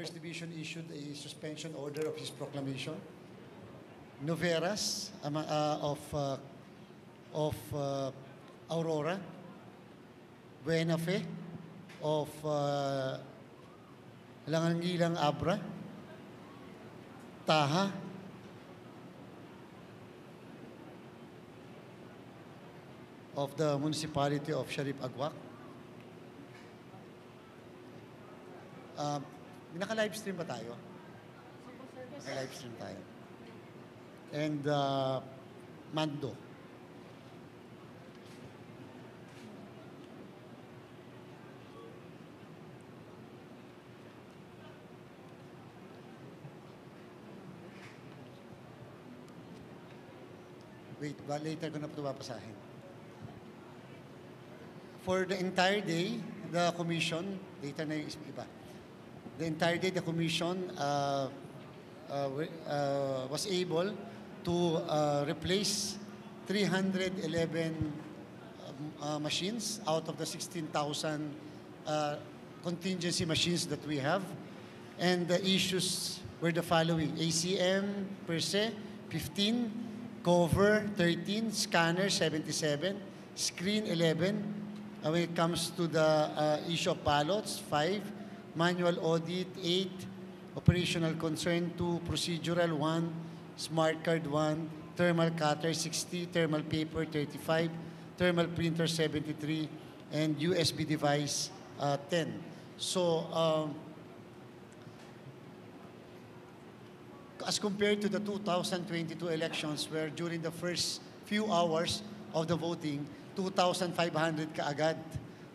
First Division issued a suspension order of his proclamation. Noveras of Aurora, Buenafe of Langangilang Abra, Taha, of the municipality of Sharif Agwak. Naka-livestream ba tayo? Naka-livestream tayo. And Mando. Wait, later ko na ito papasahin. For the entire day, the commission, later na yung iba. The entire day, the commission was able to replace 311 machines out of the 16,000 contingency machines that we have. And the issues were the following: ACM per se, 15, cover 13, scanner 77, screen 11. When it comes to the issue of ballots, 5, manual audit 8, operational concern 2, procedural 1, smart card 1, thermal cutter 60, thermal paper 35, thermal printer 73, and USB device 10. So, as compared to the 2022 elections, where during the first few hours of the voting, 2,500 kaagad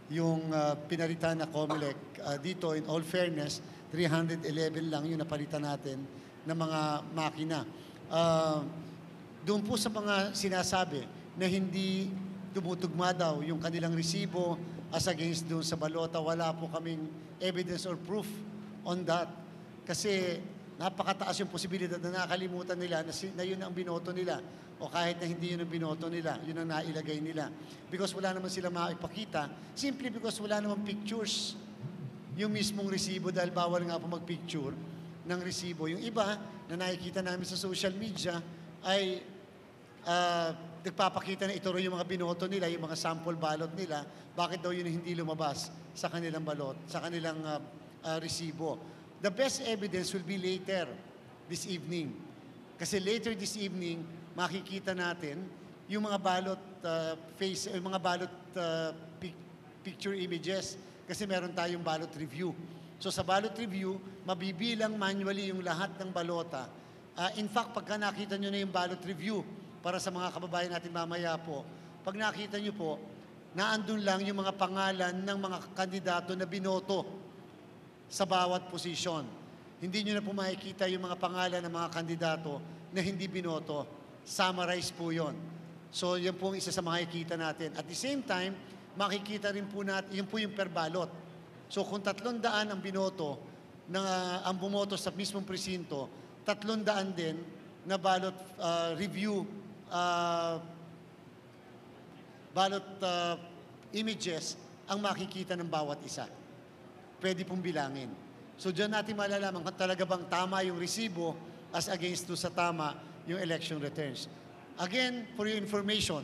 yung pinalitan na COMELEC. Dito, in all fairness, 311 lang yung napalitan natin ng mga makina. Doon po sa mga sinasabi na hindi tumutugma daw yung kanilang resibo as against doon sa balota, wala po kaming evidence or proof on that. Kasi napakataas yung posibilidad na nakalimutan nila na yun ang binoto nila, o kahit na hindi yun ang binoto nila, yun ang nailagay nila. Because wala naman sila maipakita, simply because wala naman pictures yung mismong resibo, dahil bawal nga po mag-picture ng resibo. Yung iba na nakikita namin sa social media ay nagpapakita na ito rin yung mga binoto nila, yung mga sample ballot nila, bakit daw yun hindi lumabas sa kanilang balot, sa kanilang resibo. The best evidence will be later this evening. Kasi later this evening, makikita natin yung mga ballot yung mga ballot picture images, kasi meron tayong ballot review. So sa ballot review, mabibilang manually yung lahat ng balota. In fact, pagka nakita nyo na yung ballot review, para sa mga kababayan natin mamaya po, pag nakita nyo po, naandun lang yung mga pangalan ng mga kandidato na binoto sa bawat posisyon. Hindi nyo na po makikita yung mga pangalan ng mga kandidato na hindi binoto. Summarize po yun. So, yan po ang isa sa makikita natin. At the same time, makikita rin po natin, yun po yung per ballot. So, kung 300 ang binoto, ang bumoto sa mismong presinto, 300 din na ballot review, ballot images ang makikita ng bawat isa. Pwede pong bilangin. So, dyan natin malalaman kung talaga bang tama yung resibo as against to sa tama yung election returns. Again, for your information,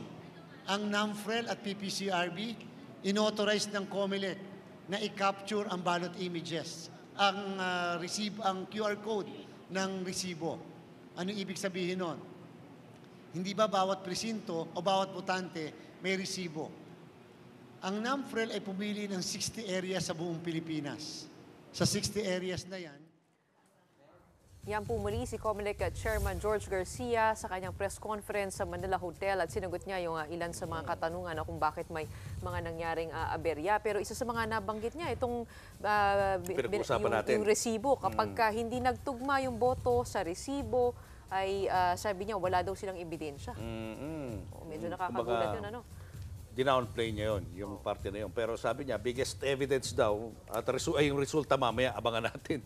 ang NAMFREL at PPCRB inauthorize ng COMELEC na i-capture ang ballot images, ang QR code ng resibo. Ano ibig sabihin nun? Hindi ba bawat presinto o bawat botante may resibo? Ang NAMFREL ay pumili ng 60 areas sa buong Pilipinas. Sa 60 areas na yan, yan po muli si COMELEC Chairman George Garcia sa kanyang press conference sa Manila Hotel, at sinagot niya yung ilan sa mga katanungan kung bakit may mga nangyaring aberya. Pero isa sa mga nabanggit niya, itong yung resibo. Kapag hindi nagtugma yung boto sa resibo, ay sabi niya wala daw silang ebidensya. Medyo nakakagulat yun, ano? Dinownplay niya yun, yung parte na yun. Pero sabi niya, biggest evidence daw, at yung resulta mamaya, abangan natin.